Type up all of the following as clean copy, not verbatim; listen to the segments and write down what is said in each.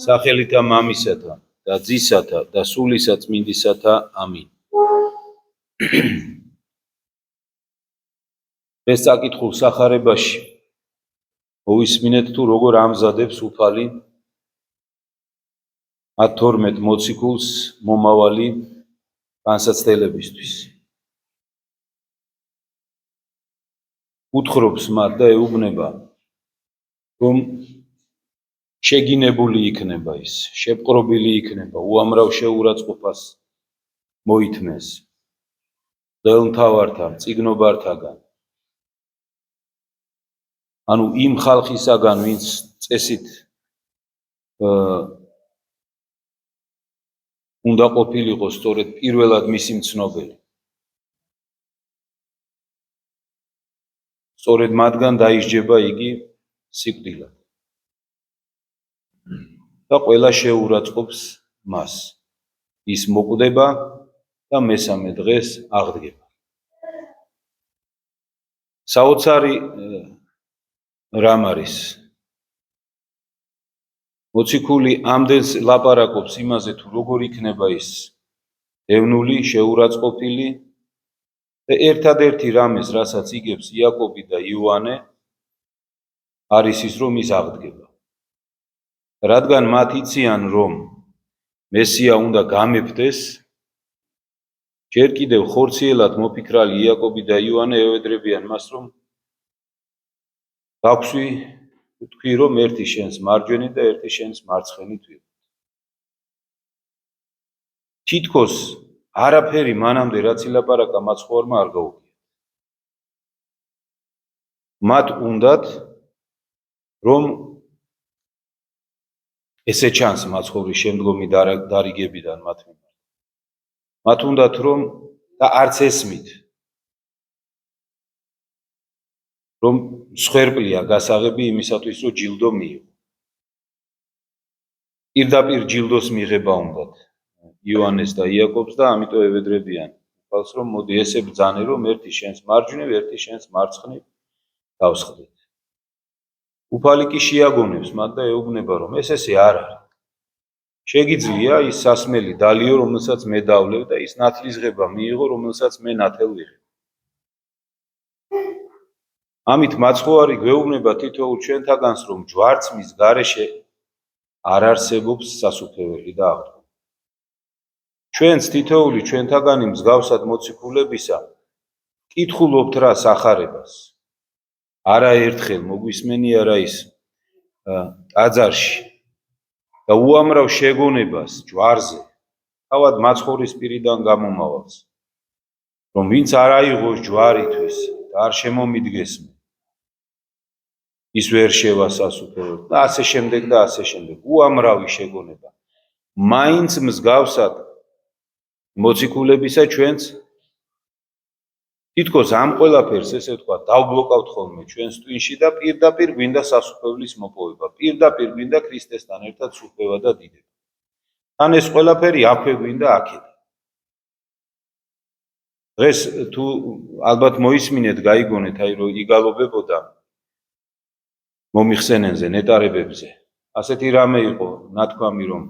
სახელითა მამისათა და ძისათა და სულისა წმინდისათა ამინ. ეს საკითხულ სახარებაში მოვისმინეთ თუ როგორ ამზადებს უფალი 12 მოციქულს მომავალი განსაცდელებისთვის. უთხრობს მათ და ეუბნება, რომ შეგინებული იქნება ის, შეპყრობილი იქნება, უამრავ შეურაცხყოფას მოითმეს მღვდელმთავართან, წიგნობართაგან. ანუ იმ ხალხისაგან, ვინც წესით უნდა ყოფილიყო სწორედ პირველად მისი მცნობელი. სწორედ მათგან დაისჯება იგი სიკვდილად. და ყველა შეურაცხყოფს მას. ის მოკვდება და მესამე დღეს აღდგება. საოცარი რამ არის? მოციქული ამდენს ლაპარაკობს იმაზე, თუ როგორ იქნება ის დევნული, შეურაცხყოფილი და ერთადერთი რამეს, რასაც იგებს იაკობი და იოანე, არის ის, რომ ის აღდგება. რადგან მათ იციან, რომ მესია უნდა გამეფდეს, ჯერ კიდევ ხორციელად მოფიქრალი იაკობი და იოანე ევედრებიან მას, რომ გაქვსვი, თქვი, რომ ერთი შენს მარჯვენი და ერთი შენს მარცხენი ვიყოთ. თითქოს არაფერი მანამდე რაც ილაპარაკა მათ ხوارმა არ გაუგია. მათ უნდათ, რომ ესე ჩანს მაცხოვრის შემდგომი დარიგებიდან მათ მიმართ. მათ უნდათ, რომ და არც ესმით, რომ მსხვერპლია გასაღები იმისათვის, რომ ჯილდო მიიღო. პირდაპირ ჯილდოს მიღება უნდათ იოანეს და იაკობს და ამიტომ ევედრებიან უფალს, რომ მოდი ესე ბრძანე, რომ ერთი შენს მარჯვნივ, ერთი შენს მარცხნივ დავსხდეთ. უფალი კი შეაგონებს მათ და ეუბნება, რომ ესე არ არის. შეგიძლია ის სასმელი დალიო, რომელსაც მე დავლევ და ის ნათლისღება მიიღო, რომელსაც მე ნათელ ვიღებ. ამით მაცხოვარი გვეუბნება თითოეულ ჩვენთაგანს, რომ ჯვარცმის გარეშე არ არსებობს სასუფეველი და აღდგომა. ჩვენც თითოეული ჩვენთაგანი მსგავსად მოციქულებისა კითხულობთ რა სახარებას. არა ერთხელ მოგვისმენია რა ის ტაძარში და უამრავ შეგონებას ჯვარზე, თავად მაცხოვრის პირიდან გამომავალს, რომ ვინც არ აიღოს ჯვარისთვის და არ შემომიდგეს ის ვერ შევა სასუფეველს და ასე შემდეგ და ასე შემდეგ. უამრავი შეგონება. მაინც მსგავსად მოციქულებისა ჩვენც თითქოს ამ ყველაფერს, ესე ვთქვა, დავბლოკავთ ხოლმე ჩვენს ტვინში და პირდაპირ გვინდა სასუფეველის მოპოვება, პირდაპირ გვინდა ქრისტესთან ერთად სუფევა და დიდება. თან ეს ყველაფერი აქვე გვინდა აქედან. დღეს თუ ალბათ მოისმინეთ, გაიგონეთ, აი რომ იგალობებოდა მომიხსენენზე, ნეტარებებზე. ასეთი რამე იყო ნათქვამი, რომ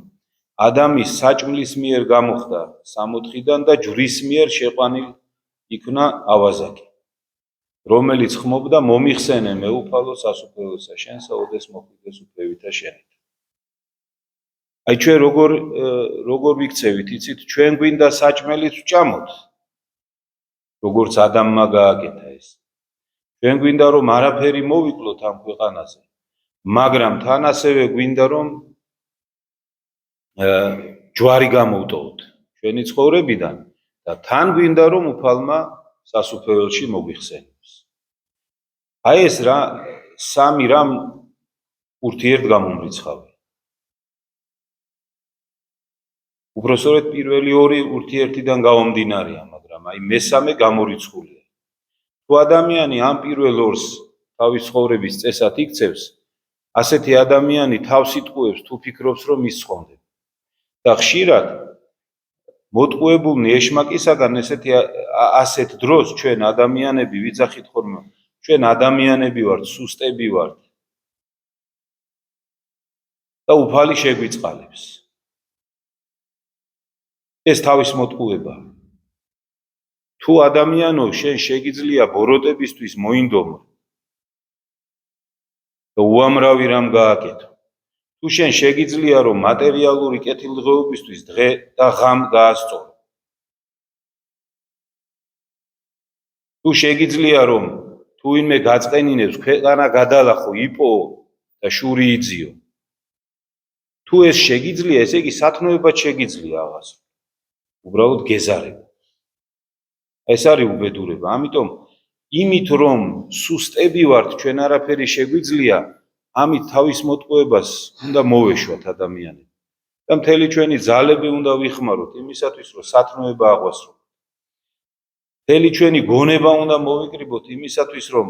ადამის საჭმლის მიერ გამოხდა 60-დან და ჯვრის მიერ შეყვანილ იქნა ავაზაკი, რომელიც ხმობდა მომიხსენე მეუფალო სასუფეველსა შენსა, ოდეს მოხვიდეს უფლებითა შენით. აი ჩვენ როგორ ვიქცევით, იცით, ჩვენ გვინდა საჭმელიც ვჭამოთ, როგორც ადამმა გააკეთა ეს. ჩვენ გვინდა რომ არაფერი მოვიკლოთ ამ ქვეყანაზე, მაგრამ თან ასევე გვინდა რომ ჯვარი გამოვტოვოთ ჩვენი ცხოვრებიდან და თან გვინდა რომ უფალმა სასუფეველში მოგვიხსენოს. აი ეს რა სამი რამ ურთიერთ გამომრიცხავი. უბრალოდ პირველი ორი ურთიერთიდან გამომდინარეა, მაგრამ აი მესამე გამორიცხულია. თუ ადამიანი ამ პირველ ორს თავის ცხოვრების წესად იქცევს, ასეთი ადამიანი თავს იტყუებს თუ ფიქრობს, რომ ის ცხოვრდება. და ხშირად მოტყუებულნი ეშმაკისაგან ასეთ დროს ჩვენ ადამიანები ვიძახით ხოლმე, ჩვენ ადამიანები ვართ, სუსტები ვართ. და უფალი შეგვიწყალებს. ეს თავის მოტყუება. თუ ადამიანო შენ შეგიძლია ბოროტებისთვის მოინდომო და უამრავი რამ გააკეთო. თუ შენ შეგიძლია რომ მატერიალური კეთილდღეობისთვის დღე და ღამ გაასწორო. თუ შეგიძლია რომ თუ ვინმე გაწყენინებს ქვეყანა გადალახო, იპოვო და შური იძიო. თუ ეს შეგიძლია, ესე იგი სათნოებად შეგიძლია აღას. უბრალოდ გეზარება. ეს არის უბედურება. ამიტომ იმით რომ სუსტები ვართ, ჩვენ არაფერი შეგვიძლია, ამით თავის მოტყუებას უნდა მოვეშვათ ადამიანები. და მთელი ჩვენი ძალები უნდა ვიხმაროთ იმისათვის, რომ სათნოება აღვასრულოთ. მთელი ჩვენი გონება უნდა მოვიკრიბოთ იმისათვის, რომ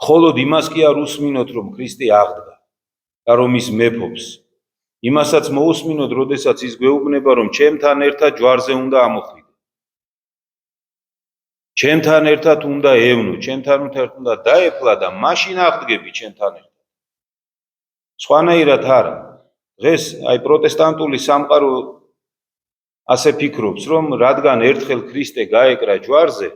მხოლოდ იმას კი არ უსმინოთ, რომ ქრისტე აღდგა და რომ ის მეფობს. იმასაც მოусმინოთ, როდესაც ის გვეუბნება, რომ ჩემთან ერთად ჯვარზე უნდა ამოხვიდე. ჩემთან ერთად უნდა ევნო, ჩემთან ერთად უნდა დაეფლა და მაშინ აღდგები ჩემთან ერთად. სხვანაირად არა. დღეს აი პროტესტანტული სამყარო ასე ფიქრობს, რომ რადგან ერთხელ ქრისტე გაეკრა ჯვარზე,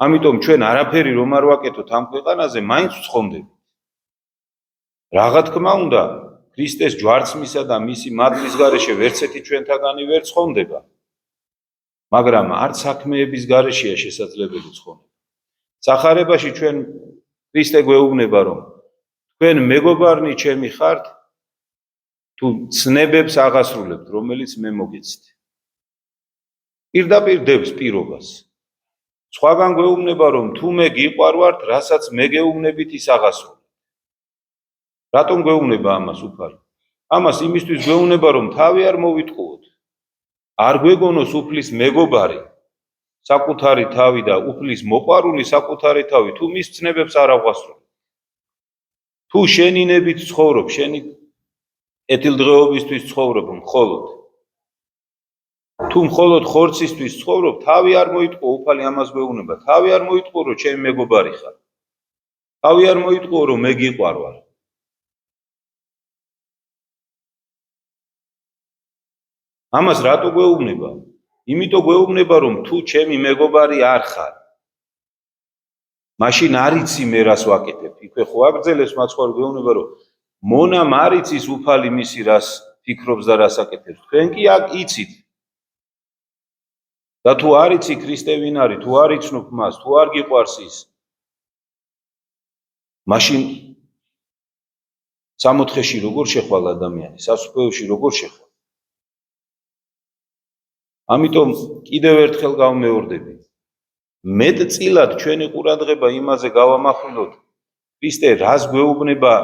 ამიტომ ჩვენ არაფერი რომ არ ვაკეთოთ ამ ქვეყანაზე, მაინც ვცხონდებით. რაღა თქმა უნდა, ქრისტეს ჯვარცმისა და მისი მადლის გარეშე ვერცერთი ჩვენთაგანი ვერ ცხონდება. მაგრამ არც საქმეების გარეშეა შესაძლებელი ცხონება. სახარებაში ჩვენ ქრისტე გვეუბნება, რომ თქვენ მეგობარნი ჩემი ხართ, თუ ცნებებს აღასრულებთ, რომელიც მე მოგეცით. პირდაპირ დებს პირობას. სხვაგან გვეუბნება, რომ თუ მე გიყვარვართ, რასაც მე გეუბნებით, ის აღასრულებთ. რატომ გვეუბნება ამას უფალი? ამას იმისთვის გვეუბნება, რომ თავი არ მოვიტყუოთ. არ გვეგონოს უფლის მეგობარი, საკუთარი თავი და უფლის მოყვარული საკუთარი თავი, თუ მის ცნებებს არ აღვასრულებ. თუ შენი ნებით ცხოვრობ, შენი კეთილდღეობისთვის ცხოვრობ მხოლოდ. თუ მხოლოდ ხორცისთვის ცხოვრობ, თავი არ მოიტყუო, უფალი ამას გვეუბნება, თავი არ მოიტყუო, რომ ჩემი მეგობარი ხარ. თავი არ მოიტყუო, რომ მე გიყვარვარ. ამას რატო გვეუბნება? იმიტომ გვეუბნება, რომ თუ ჩემი მეგობარი არ ხარ, მაშინ არ იცი მე რას ვაკეთებ. იქვე ხო აგრძელებს მაცხوار გვეუბნება, რომ მონამ არ იცის უფალი მისი რას ფიქრობს და რას აკეთებს. თქვენ კი იცით. და თუ არ იცი ქრისტე ვინ არის, თუ არ იცნობ მას, თუ არ გიყვარს ის, მაშინ სამოთხეში როგორ შეხვალ ადამიანი, სასუფეველში როგორ შეხვალ? ამიტომ კიდევ ერთხელ გავმეორდები. მეტწილად ჩვენი ყურადღება იმაზე გავამახვილოთ, ქრისტე რას გვეუბნება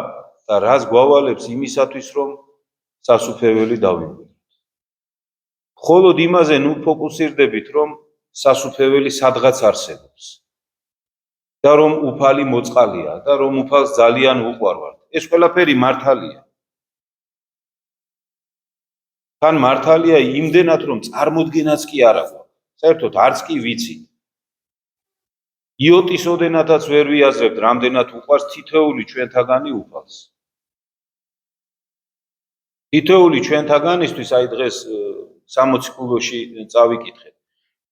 და რას გვავალებს იმისათვის, რომ სასუფეველი დავიმკვიდროთ. მხოლოდ იმაზე ნუ ფოკუსირდებით, რომ სასუფეველი სადღაც არსებობს და რომ უფალი მოწყალია და რომ უფალს ძალიან უყვარვართ. ეს ყველაფერი მართალია. თან მართალია იმდენად, რომ წარმოდგენაც კი არ აქვს. საერთოდ არც კი ვიცით. იოტის ოდენათაც ვერ ვიაზრებთ, რამდენად უყვარს თითოეული ჩვენთაგანი უფალს. თითოეული ჩვენთაგანისთვის, აი დღეს 60 კულოში წავიკითხეთ.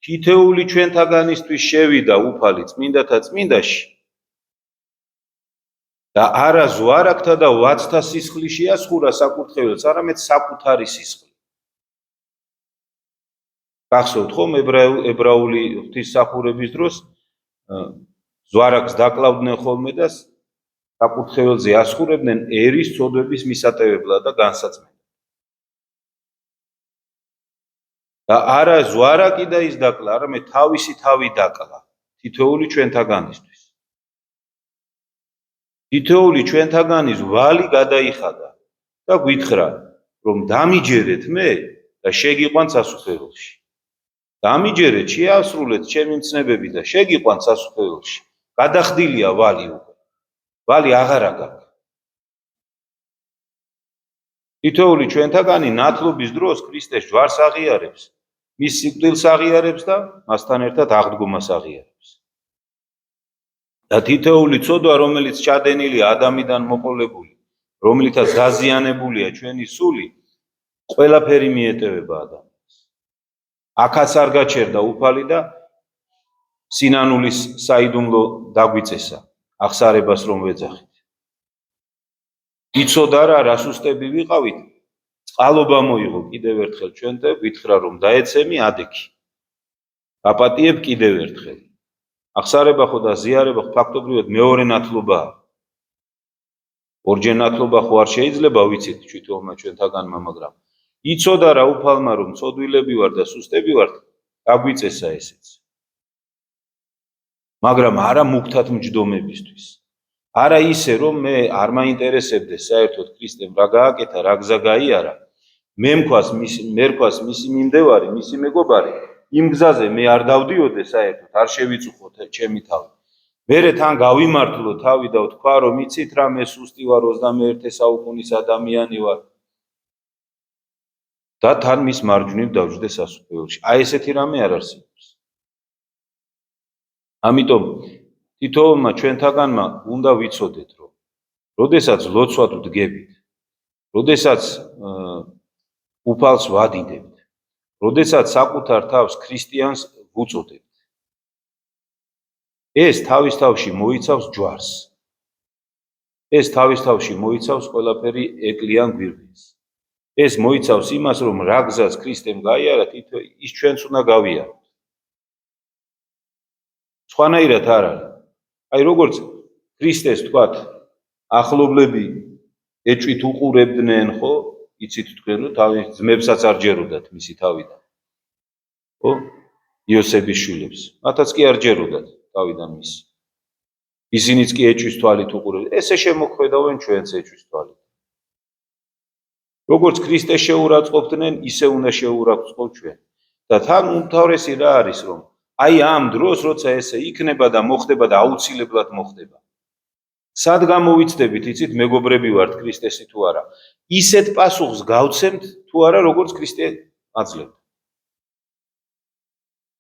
თითოეული ჩვენთაგანისთვის შევიდა უფალი წმინდათა წმინდაში და არა ზვარაკთა და ვაცთა სისხლში ასხურა საკურთხეველს, არამედ საკუთარი სისხლი. გახსოვთ ხომ ებრაული ღვთისმსახურების დროს ზვარაკს დაკლავდნენ ხოლმე და საკურთხეველზე ასხურებდნენ ერის წოდების მისატევებლად და განსაცმელად. და არა ზვარაკი და ის დაკლა, არამედ თავისი თავი დაკლა თითოეული ჩვენთაგანისთვის. თითოეული ჩვენთაგანის ვალი გადაიხადა და გვითხრა, რომ დამიჯერეთ მე და შეგიყვანთ სასუფეველში. დამიჯერეთ, შეასრულეთ ჩემი მცნებები და შეგიყვანთ სასუფეველში. გადახდილია ვალი უკვე. ვალი აღარა გაქვს. თითოეული ჩვენთაგანი ნათლობის დროს ქრისტეს ჯვარს აღიარებს, მის სიკვდილს აღიარებს და მასთან ერთად აღდგომას აღიარებს. და თითოეული ცოდვა, რომელიც ჩადენილია ადამიანიდან მოყოლებული, რომლითაც დაზიანებულია ჩვენი სული, ყველაფერი მიეტევება ადამიანს. აქაც არ გაჩერდა უფალი და სინანულის საიდუმლო დაგვიწესა, აღსარებას რომ ვეძახით. იცოდა რა, რას უსტები ვიყავით, წყალობა მოიღო კიდევ ერთხელ ჩვენ და გითხრა რომ დაეცემი ადექი. აპატიებ კიდევ ერთხელ. აღსარება ხო და ზიარება ხო ფაქტობრივად მეორე ნათლობაა. ორჯერ ნათლობა ხო არ შეიძლება ვიცით თვითონმა ჩვენთაგანმა, მაგრამ იცოდა რა უფალმა რომ წოდვილები ვარ და სუსტები ვართ, დაგვიწესა ესეც. მაგრამ არა მუქთად მჯდომებისთვის. არა ისე რომ მე არ მაინტერესებდეს საერთოდ ქრისტემ რა გააკეთა, რა გზა გაიარა, მე მქواس მისი მიმდევარი, მისი მეგობარი, იმ გზაზე მე არ დავდიოდე საერთოდ, არ შევიწუხო ჩემი თავი. მერე თან გავიმართლო თავი და ვთქვა რომ იცით რა, მე სუსტი ვარ, 21 საუკუნის ადამიანი ვარ. და თან მის მარჯვნივ დავჯდე სასუფეველში. აი ესეთი რამე არ არსებობს. ამიტომ თითოეულმა ჩვენთაგანმა უნდა ვიცოდეთ რომ როდესაც ლოცვად ვდგებით, როდესაც უფალს ვადიდებთ, როდესაც საკუთარ თავს ქრისტიანს ვუწოდებთ, ეს თავის თავში მოიცავს ჯვარს. ეს თავის თავში მოიცავს ყველაფერი ეკლიან გვირგვინს. ეს მოიცავს იმას რომ რა გზას ქრისტემ გაიარა, ის ჩვენც უნდა გავიაროთ. სხვანაირად არ არის. აი როგორც ქრისტეს თქვათ, ახლობლები ეჭვით უყურებდნენ, ხო? იცით თქვენ რომ თავის ძმებსაც არ ჯეროდათ მისი თავიდან. ხო? იოსების შვილებს. მათაც კი არ ჯეროდათ თავიდან მის. ისინიც კი ეჭვის თვალით უყურებდნენ. ესე შემოქმედავენ ჩვენც ეჭვის თვალით. როგორც ქრისტეს შეურაცხყოფდნენ, ისე უნდა შეურაცხყოფ ჩვენ. და თან უმთავრესი რა არის რომ აი ამ დროს როცა ესე იქნება და მოხდება და აუცილებლად მოხდება. სად გამოვიცდებით, იცით, მეგობრები ვართ ქრისტესი თუ არა? ისეთ პასუხს გავცემთ თუ არა, როგორც ქრისტე აძლევდა.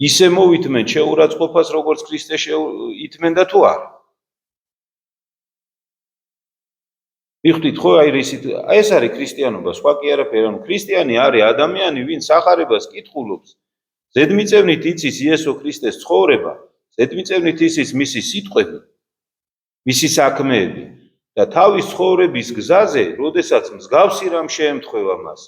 ისე მოვითმენ შეურაცხყოფას, როგორც ქრისტე ითმენდა თუ არა. მიხდით ხო, აი ეს არის ქრისტიანობა, სხვა კი არაფერი. ანუ ქრისტიანი არის ადამიანი, ვინც სახარებას კითხულობს. ზედმიწევნით იცის იესო ქრისტეს ცხოვრება, ზედმიწევნით იცის მისი სიტყვები, მისი საქმეები და თავის ცხოვრების გზაზე, როდესაც მსგავსი რამ შეემთხვევა მას,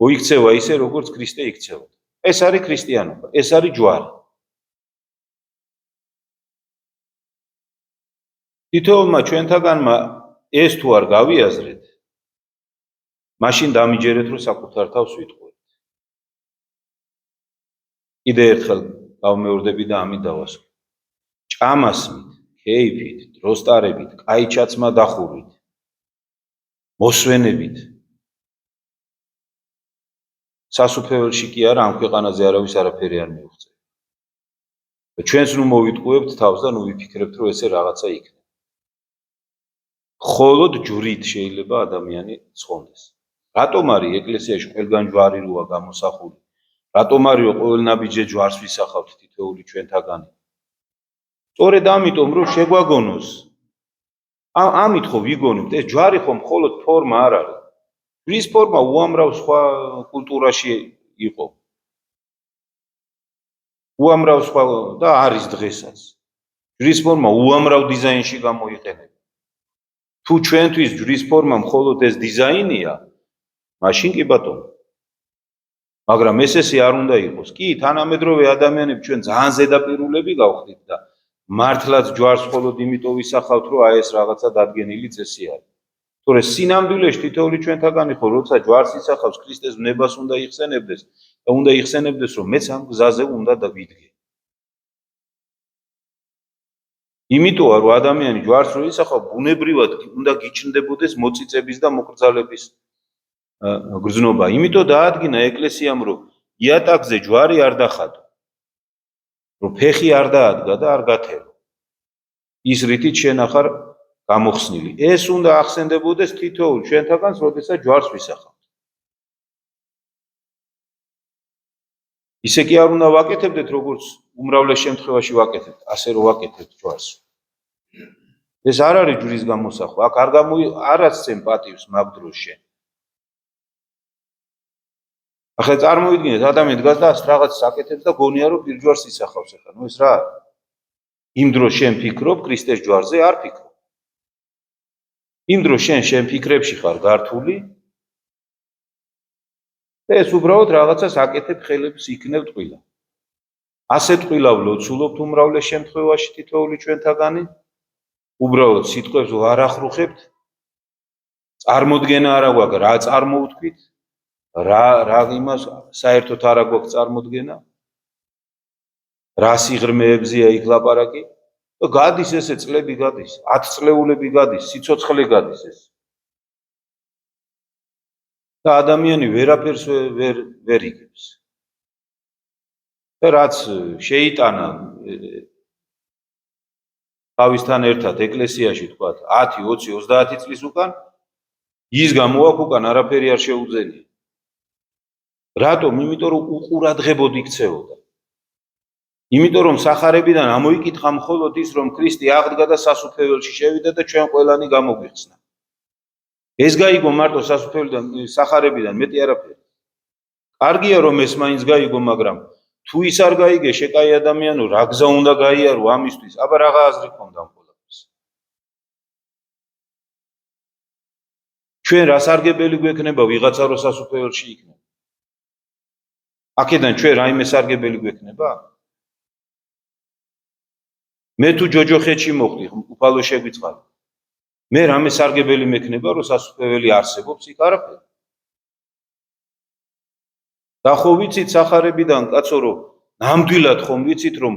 მოიქცევა ისე, როგორც ქრისტე იქცევა. ეს არის ქრისტიანობა, ეს არის ჯვარი. თითოეულმა ჩვენთაგანმა ეს თუ არ გავიაზრეთ, მაშინ დამიჯერეთ, რომ საკუთარ თავს ვიტყუებთ. კიდე ერთხელ გავმეორდები და ამით დავასრულებ. ჭამასმით, ქეიფით, დროსტარებით, კაიჩაცმა დახურვით, მოსვენებით. სასუფეველში კი არა, ამ ქვეყანაზე არავის არაფერი არ მიუღწევს. ჩვენც ნუ მოვიტყუებთ თავს და ნუ ვიფიქრებთ, რომ ესე რაღაცა იქნება. მხოლოდ ჯვრით შეიძლება ადამიანი ცხონდეს. რატომ არის ეკლესიაში ყველგან ჯვარი როა გამოსახული? რატომ არის ყოველ ნაბიჯზე ჯვარს ვისახავთ თითოეული ჩვენთაგანი? სწორედ ამიტომ რომ შეგვაგონოს. ამით ხო ვიგონებთ, ეს ჯვარი ხო მხოლოდ ფორმა არ არის. ჯვრის ფორმა უამრავ სხვა კულტურაში იყო. უამრავ სხვა და არის დღესაც. ჯვრის ფორმა უამრავ დიზაინში გამოიყენება. თუ ჩვენთვის ჯვრის ფორმა მხოლოდ ეს დიზაინია, მაშინ კი ბატონო. მაგრამ ესე არ უნდა იყოს. კი, თანამედროვე ადამიანები ჩვენ ძალიან ზედაპირულები გავხდით და მართლაც ჯვარს მხოლოდ იმიტომ ვისახავთ, რომ აი ეს რაღაცა დადგენილი წესი არის. თორე სინამდვილეში თითოეული ჩვენთაგანი ხო როცა ჯვარს ისახავს, ქრისტეს ნებას უნდა იხსენებდეს და უნდა იხსენებდეს, რომ მეც ამ გზაზე უნდა დავიდგე. იმიტომ რომ ადამიანი ჯვარს რო ისახავ, ბუნებრივად უნდა გიჩნდებოდეს მოწიწების და მოკრძალების გრძნობა. იმიტომ დაადგინა ეკლესიამ, რომ იატაკზე ჯვარი არ დახატო. რომ ფეხი არ დაადგა და არ გათერო. ის რითიც შენ ახარ გამოხსნილი. ეს უნდა ახსენდებოდეს თითოეულ ჩვენთაგანს, როდესაც ჯვარს ვისახავთ. ისე კი არ უნდა ვაკეთებდეთ, როგორც უმრავლეს შემთხვევაში ვაკეთებთ, ასე რომ ვაკეთებთ ჯვარს. ეს არ არის ჯვრის გამოსახვა, აქ არ ასცემ პატივს მაგ დროს შენ. ახლა წარმოიდგინეთ, ადამიანი დგას და რაღაც აკეთებს და გონია რომ პირჯვარს ისახავს ახლა. ნუ ეს რა არის? იმ დროს შენ ფიქრობ ქრისტეს ჯვარზე, არ ფიქრობ. იმ დროს შენ ფიქრებში ხარ გართული და ეს უბრალოდ რაღაცას აკეთებ, ხელებს იქნებ ტყილა. ასე ტყილა ვლოცულობთ უმრავლეს შემთხვევაში თითოეული ჩვენთაგანი. უბრალოდ სიტყვებს არ ახრუხებთ. წარმოდგენა არა გვაქვს, რა წარმოვთქვით, რა იმას საერთოდ არა გვაქვს წარმოდგენა. რა სიღრმეებზეა იქ ლაპარაკი და გადის ესე წლები გადის, 10 წლეულები გადის, სიცოცხლე გადის ეს. და ადამიანი ვერაფერს ვერ იგებს. და რაც შეიტანა თავისთან ერთად ეკლესიაში თქვა 10, 20, 30 წლის უკან ის გამოაქვს უკან არაფერი არ შეუძენია. რატომ? იმიტომ რომ უყურადღებოდ იქცეოდა. იმიტომ რომ სახარებიდან ამოიკითხა მხოლოდ ის რომ ქრისტე აღდგა და სასუფეველში შევიდა და ჩვენ ყველანი გამოგვიხსნა. ეს გაიგო მარტო სასუფეველიდან სახარებიდან მეტი არაფერი. კარგია რომ ეს მაინც გაიგო, მაგრამ თუ ის არ გაიგე, შეკაი ადამიანო, რა გზა უნდა გაიარო ამისთვის? აბა რაღა აზრი ქონდა ამ ყველაფერს. ჩვენ რა სარგებელი გვექნება ვიღაცა რო სასუფეველში იქნება? აქედან ჩვენ რაიმე სარგებელი გვექნება? მე თუ ჯოჯოხეთში მოხდი, უფალო შეგვიწყალე. მე რამე სარგებელი მექნება, რომ სასუფეველი არსებობს იქ? არაფერი. და ხო ვიცით სახარებიდან კაცო რომ ნამდვილად ხომ ვიცით რომ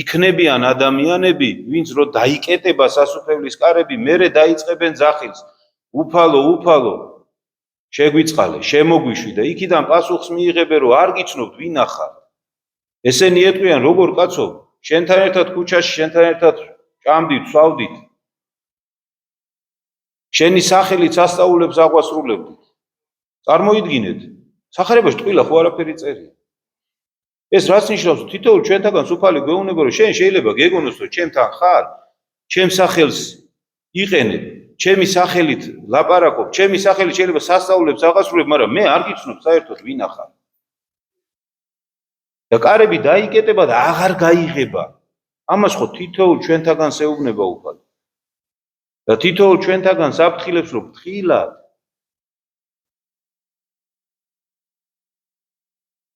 იქნებიან ადამიანები, ვინც რო დაიკეტება სასუფეველის კარები, მერე დაიწყებენ ძახილს. უფალო, შეგვიწყალე, შემოგვიშვი და იქიდან პასუხს მიიღებენ რომ არ გიცნობთ ვინ ახარ. ესენი ეტყვიან როგორ კაცო, შენთან ერთად ქუჩაში, შენთან ერთად ჭამდით, სვავდით. შენი სახელით სასწაულებს აღვასრულებდით. წარმოიდგინეთ, სახარებაში ტყილა ხო არაფერი წერია. ეს რაც ნიშნავს, თითოეულ ჩვენთაგან უფალი გვეუბნება რომ შენ შეიძლება გეგონოს რომ ჩემთან ხარ, ჩემს სახელს იყენებ, ჩემი სახელით ლაპარაკობ, ჩემი სახელით შეიძლება სასწაულებს აღასრულებ, მაგრამ მე არ გიცნობ საერთოდ ვინ ახარ. და კარები დაიკეტება და აღარ გაიღება. ამას ხო თითოეულ ჩვენთაგანს ეუბნება უფალი. და თითოეულ ჩვენთაგანს აფრთხილებს რომ ფრთხილად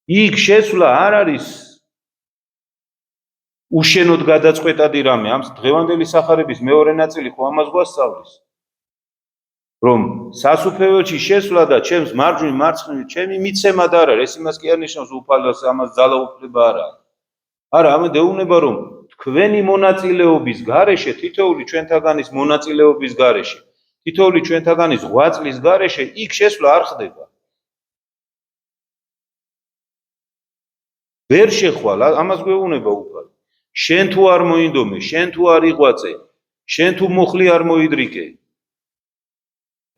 იქ შესვლა არ არის უშენოდ გადაწყვეტადი რამე. ამ დღევანდელი სახარების მეორე ნაწილი ხო ამას გვასწავლის. რომ სასუფეველში შესვლა და ჩემს მარჯვნივ მარცხნივ ჩემი მიცემა და არ არის. ეს იმას კი არ ნიშნავს უფალოს ამას ძალაუფლება არ არის. არა, ამე ეუბნება რომ თქვენი მონაწილეობის გარეშე, თითოეული ჩვენთაგანის მონაწილეობის გარეშე, თითოეული ჩვენთაგანის ღვაწლის გარეშე იქ შესვლა არ ხდება. ვერ შეხვალ, ამას გვეუბნება უფალი. შენ თუ არ მოინდომე, შენ თუ არ იღვაწე, შენ თუ მუხლი არ მოიდრიკე,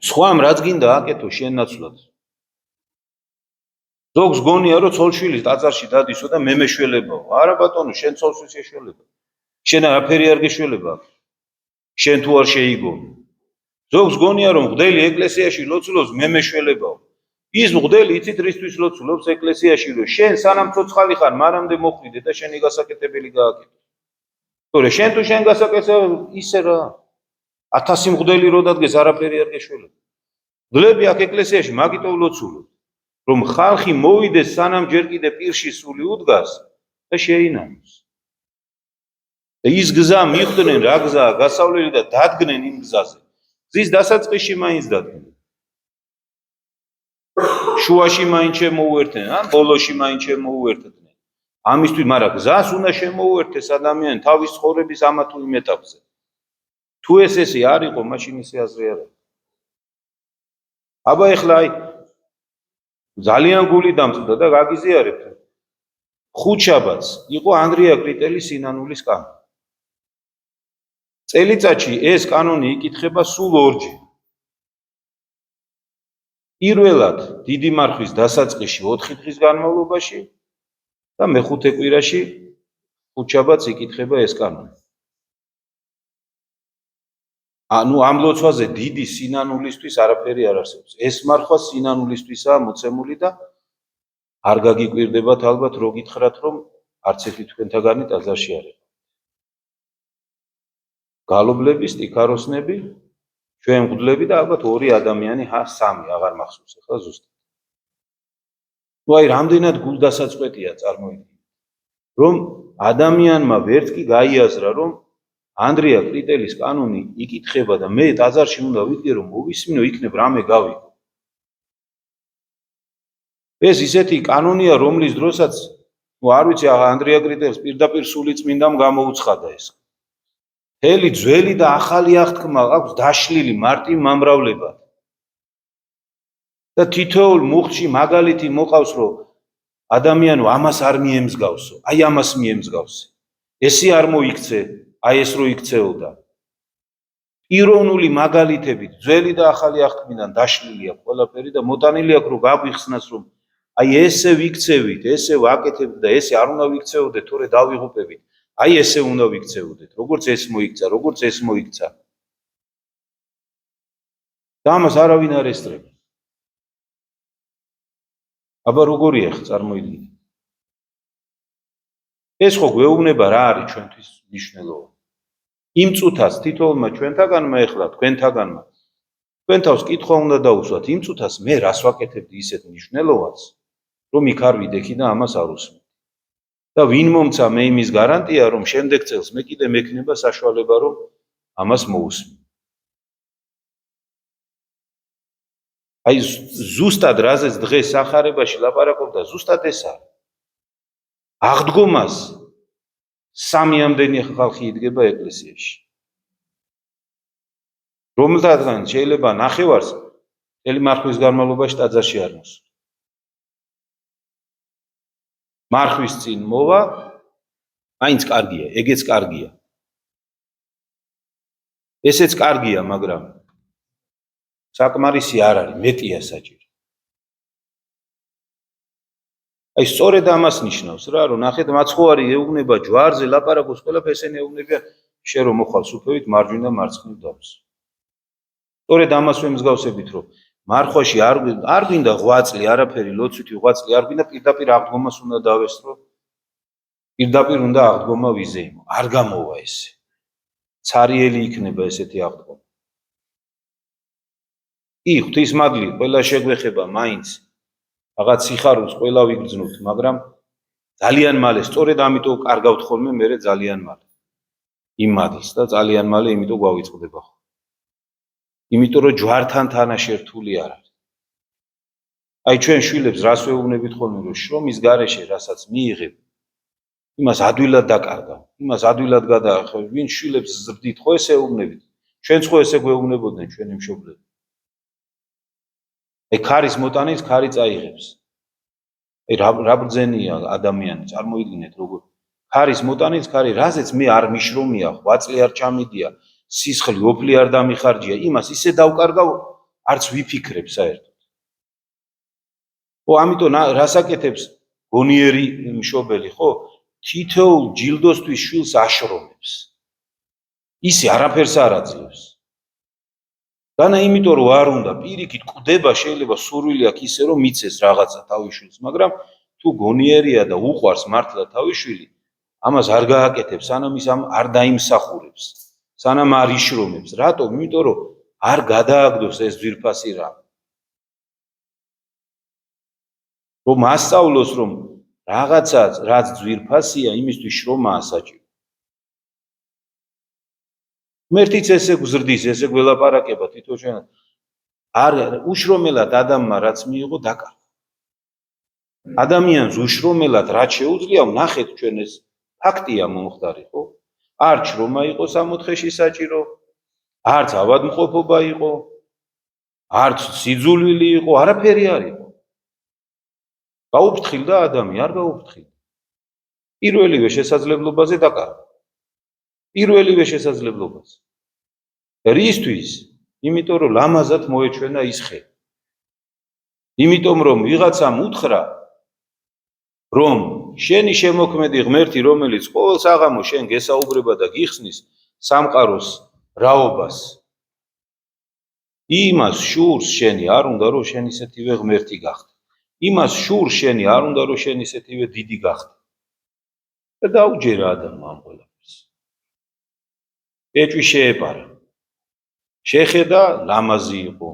სხვამ რაც გინდა აკეთო შენ ნაცვლად. ზოგს გონია რომ ცოლშვილი ტაძარში დადისო და მე მეშველებაო. არა ბატონო, შენ ცოლს შეშველება. შენ არაფერი არ გეშველება. შენ თუ არ შეიგო. ზოგს გონია რომ მღვდელი ეკლესიაში ლოცულობს, მე მეშველებაო. ის მღვდელი იცით რისთვის ლოცულობს ეკლესიაში, რომ შენ სანამ ცოცხალი ხარ, მანამდე მოხვიდე და შენი გასაკეთებელი გააკეთო. თორე შენ თუ შენ გასაკეთებ ისე რა 1000 მღვდელი რო დადგეს არაფერი არ გეშველება. მღვდლები აქ ეკლესიაში მაგიტო ლოცულობთ, რომ ხალხი მოვიდეს სანამ ჯერ კიდე პირში სული უდგას და შეინამოს. და ის გზა მიხვდნენ რა გზაა გასავლელი და დადგნენ იმ გზაზე. გზის დასაწყისში მაინც დადგნენ. შუაში მაინც შემოუერთდნენ, ან ბოლოში მაინც შემოუერთდნენ. ამისთვის, მაგრამ გზას უნდა შემოუერთდეს ადამიანი თავის ცხოვრების ამა თუ იმ ეტაპზე. თუ ესე არ იყო, მაშინ ისე აზრი არ აქვს. აბა ეხლა აი ძალიან გული დამწყდა და გაგიზიარებთ. ხუთშაბათს იყო ანდრია კრიტელის სინანულის კანონი. წელიწადში ეს კანონი იკითხება სულ ორჯერ. პირველად დიდი მარხვის დასაწყისში 4 დღის განმავლობაში და მეხუთე კვირაში ხუთშაბათს იკითხება ეს კანონი. ანუ ამ ლოცვაზე დიდი სინანულისთვის არაფერი არ არსებობს. ეს მარხვა სინანულისთვისაა მოცემული და არ გაგიკვირდებათ ალბათ რო გითხრათ რომ არც ერთი თქვენთაგანი ტაძარში არ იყო. გალობლები, სტიქაროსნები, ჩვენ მღვდლები და ალბათ ორი ადამიანი, სამი აღარ მახსოვს ახლა ზუსტად. ნუ აი რამდენად გულდასაწყვეტია წარმოიდგინეთ, რომ ადამიანმა ვერც კი გაიაზრა რომ ანდრია კრიტელის კანონი იკითხება და მე ტაძარში უნდა ვიდგე რომ მოვისმინო იქნებ რამე გავიგო. ეს ისეთი კანონია რომლის დროსაც ნუ არ ვიცი ანდრია კრიტელს პირდაპირ სული წმინდამ გამოუცხადა ეს. მთელი ძველი და ახალი აღთქმა აქვს დაშლილი მარტივ მომრავლებად. და თითოეულ მუხტში მაგალითი მოყავს რომ ადამიანო ამას არ მიემსგავსო, აი ამას მიემსგავსე. ესე არ მოიქცე, აი ეს რო იქცეოდა. ირონული მაგალითებით ძველი და ახალი აღთქმიდან დაშლილი აქვს ყველაფერი და მოტანილი აქვს რომ გაგვიხსნას რომ აი ესე ვიქცევით, ესე ვაკეთებთ და ესე არ უნდა ვიქცეოდეთ, თორე დავიღუპებით. აი ესე უნდა ვიქცეოდეთ, როგორც ეს მოიქცა, როგორც ეს მოიქცა. და ამას არავინ არ ესწრება. აბა როგორია ხ წარმოიდგინეთ. ეს ხო გვეუბნება რა არის ჩვენთვის მნიშვნელოვანი. იმ წუთას თითოეულმა ჩვენთაგანმა ეხლა თქვენთაგანმა თქვენ თავს კითხვა უნდა დაუსვათ იმ წუთას მე რას ვაკეთებდი ისეთ მნიშვნელოვანს რომ იქ არ ვიდექი და ამას არ უსმენ. და ვინ მომცა მე იმის გარანტია რომ შემდეგ წელს მე კიდე მექნება საშუალება რომ ამას მოусმენ. აი ზუსტად რაზეც დღეს სახარებაში ლაპარაკობდა ზუსტად ეს არის. აღდგომას სამიამდენი ხალხი იდგება ეკლესიაში. რომელთაგან შეიძლება ნახევარს მთელი მარხვის განმავლობაში ტაძარში არ მოსულა. მარხვის წინ მოვა, აინც კარგია, ეგეც კარგია. ესეც კარგია, მაგრამ საკმარისი არ არის, მეტია საჭირო. აი სწორედ ამას ნიშნავს რა, რომ ნახეთ მაცხოვარი ეუბნება ჯვარზე ლაპარაკობს, ყველაფერს ესენი ეუბნებიან, შენ რომ მოხვალ სუფევით მარჯვნიდან მარცხნივ დავს. სწორედ ამას ვემსგავსებით, რომ მარხვაში არ გვინდა ღვაწლი, არაფერი ლოცვითი ღვაწლი არ გვინდა, პირდაპირ აღდგომას უნდა დავესწრო. პირდაპირ უნდა აღდგომა ვიზეიმო. არ გამოვა ესე. ცარიელი იქნება ესეთი აღდგომა. კი, ღვთისმადლი, ყველა შეგვეხება მაინც. რაღაც სიხარულს ყველა ვიგრძნოთ, მაგრამ ძალიან მალე, სწორედ ამიტომ კარგავთ ხოლმე მე ძალიან მალე. იმ მადლს და ძალიან მალე იმიტომ გვავიწყდება ხო. იმიტომ რომ ჯვართან თანაშერთული არ არის. აი ჩვენ შვილებს რას ვეუბნებით ხოლმე რომ შრომის გარეშე რასაც მიიღებ იმას ადვილად დაკარგავ, იმას ადვილად გადაახევ, ვინ შვილებს ზრდით ხო ესე ეუბნებით. ჩვენც ხო ესე გვეუბნებოდნენ ჩვენი მშობლები. აი ქარის მოტანილს ქარი წაიღებს. აი რა ბრძენია ადამიანი, წარმოიდგინეთ როგორ ქარის მოტანილს ქარი რაზეც მე არ მიშრომია, ღვაწლი არ ჩამიდია, სისხლი ოფლი არ დამიხარჯია, იმას ისე დავკარგავ, არც ვიფიქრებ საერთოდ. ხო, ამიტომ რასაკეთებს გონიერი მშობელი, ხო? თითოეულ ჯილდოსთვის შვილს აშრომებს. ისე არაფერს არ აძლევს. განა იმიტომ რომ არ უნდა პირიქით კვდება შეიძლება სურვილი აქვს ისე რომ მიცეს რაღაცა თავის შვილს, მაგრამ თუ გონიერია და უყვარს მართლა თავის შვილი, ამას არ გააკეთებს, სანამ ის არ დაიმსახურებს, სანამ არ იშრომებს. რატომ? იმიტომ რომ არ გადააგდოს ეს ძვირფასი რამ. რომ ასწავლოს რომ რაღაცა რაც ძვირფასია, იმისთვის შრომაა საჭირო. მერთიც ესე გზრდის, ესე გველაპარაკება თითო ჩვენ არ უშრომელად ადამიანმა რაც მიიღო დაკარგა. ადამიანს უშრომელად რაც შეუძლია, ნახეთ ჩვენ ეს ფაქტია მომხდარი, ხო? არ შრომა იყო სამოთხეში საჭირო, არც ავადმყოფობა იყო, არც სიძულვილი იყო, არაფერი არ იყო. გაუფრთხილდა ადამი, არ გაუფრთხილდა. პირველივე შესაძლებლობაზე დაკარგა. პირველივე შესაძლებლობაზე. რისთვის? იმიტომ რომ ლამაზად მოეჩვენა ის ხე. იმიტომ რომ ვიღაცამ უთხრა რომ შენი შემოქმედი ღმერთი რომელიც ყოველ საღამოს შენ გესაუბრება და გიხსნის სამყაროს რაობას იმას შურს შენი არ უნდა რომ შენ ისეთივე ღმერთი გახდე. იმას შურს შენი არ უნდა რომ შენ ისეთივე დიდი გახდე. და დაუჯერა ადამიანმა ამ ყველაფერს. ეჭვი შეეპარა. შეხედა ლამაზი იყო.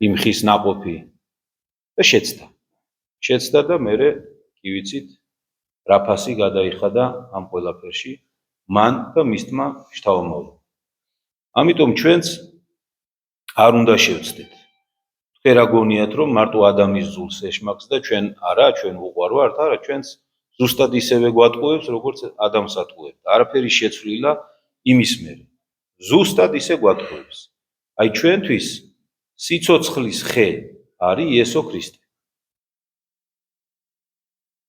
იმ ხის ნაყოფი და შეცდა. შეცდა და მერე კი ვიცით რა ფასი გადაიხადა ამ ყველაფერში მან და მისმა შთაომავლო. ამიტომ ჩვენც არ უნდა შევცდეთ. თქვენ რა გონიათ რომ მარტო ადამიანის ზულს ეშმაკს და ჩვენ არა, ჩვენ უყვარ ვართ, არა, ჩვენც ზუსტად ისევე გვატყუებს, როგორც ადამიანს ატყუებთ. არაფერი შეცვლილა იმის მერე. ზუსტად ისე გვატყუებს. აი ჩვენთვის სიცოცხლის ხე არის იესო ქრისტე.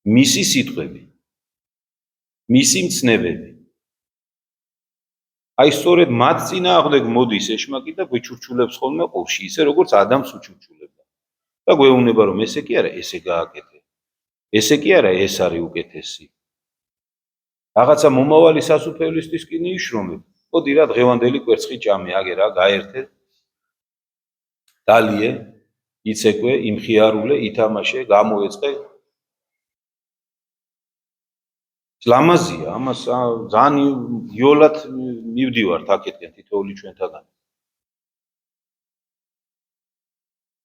მისი სიტყვები, მისი მცნებები. აი სწორედ მათ წინააღმდეგ მოდის ეშმაკი და გვეჩურჩულებს ხოლმე ყურში, ისე როგორც ადამიანს უჩურჩულებდა. და გვეუბნება რომ ესე კი არა, ესე გააკეთე. ესე კი არა, ეს არის უკეთესი. რაღაცა მომავალი სასუფევლისთვის კი ნიშნობენ. მოდი რა დღევანდელი კვერცხი ჭამე, აგე რა გაერთე. დალიე, იცეკვე, იმხიარულე, ითამაშე, გამოეწყე. ლამაზია, ამას ძალიან იოლად მივდივართ აქეთკენ თითოეული ჩვენთაგან.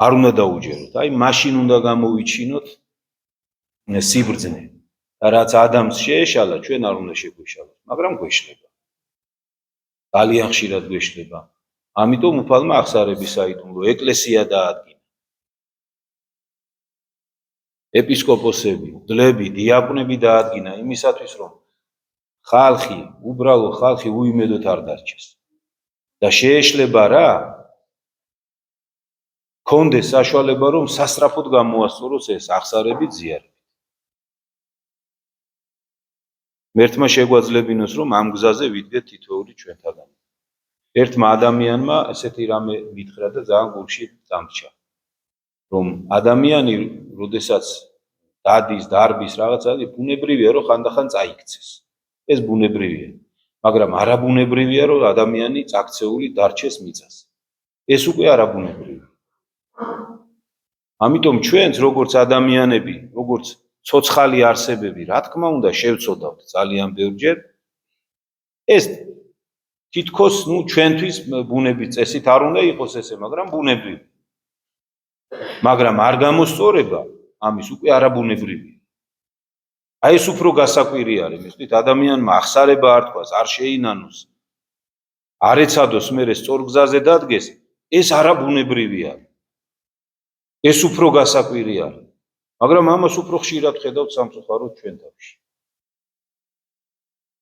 არ უნდა დაუჯეროთ, აი მაშინ უნდა გამოვიჩინოთ სიბრძნე. და რაც ადამიანს შეეშალა, ჩვენ არ უნდა შეგვეშალოს, მაგრამ გვეშლება. ძალიან ხშირად გვეშლება. ამიტომ უფალმა აღსარების საიდუმლო ეკლესია დაადგინა. ეპისკოპოსები, მდლები, დიაყნები დაადგინა იმისათვის, რომ ხალხი, უბრალო ხალხი უიმედოდ არ დარჩეს. და შეეშლება რა? კონდეს საშუალება, რომ სასწრაფოდ გამოასწოროს ეს აღსარები ზიარებით. მერთმა შეგვაძლებინოს, რომ ამ გზაზე ვიდგეთ თითოეული ჩვენთაგანი. ერთმა ადამიანმა ესეთი რამე მითხრა და ძალიან გულში დამრჩა. რომ ადამიანი, როდესაც დადის, დარბის რაღაცა, ბუნებრივია, რომ ხანდახან წაიქცეს. ეს ბუნებრივია. მაგრამ არაბუნებრივია, რომ ადამიანი წაქცეული დარჩეს მიწას. ეს უკვე არაბუნებრივია. ამიტომ ჩვენც როგორც ადამიანები, როგორც ცოცხალი არსებები, რა თქმა უნდა, შევცოდავთ ძალიან ბევრჯერ. ეს თითქოს, ჩვენთვის ბუნების წესით არ უნდა იყოს ესე, მაგრამ ბუნებრივია. მაგრამ არ გამოსწორება ამის უკვე არაბუნებრივია. აი ეს უფრო გასაკვირი არის, მისთვის ადამიანმა აღსარება არ თქვას, არ შეინანოს, არ ეცადოს მერე სწორ გზაზე დადგეს, ეს არაბუნებრივია. ეს უფრო გასაკვირი არის. მაგრამ ამას უფრო ხშირად ხედავთ სამწუხაროდ ჩვენ თავში.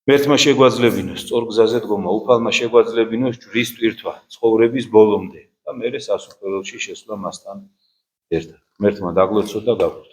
მერთმა შეგვაძლებინოს სწორ გზაზე დგომა, უფალმა შეგვაძლებინოს ჯვრის ტვირთვა ცხოვრების ბოლომდე და მერე სასუფეველში შესვლა მასთან ერთად. მერთმა დაგვეცოდა და გაგვირთვა.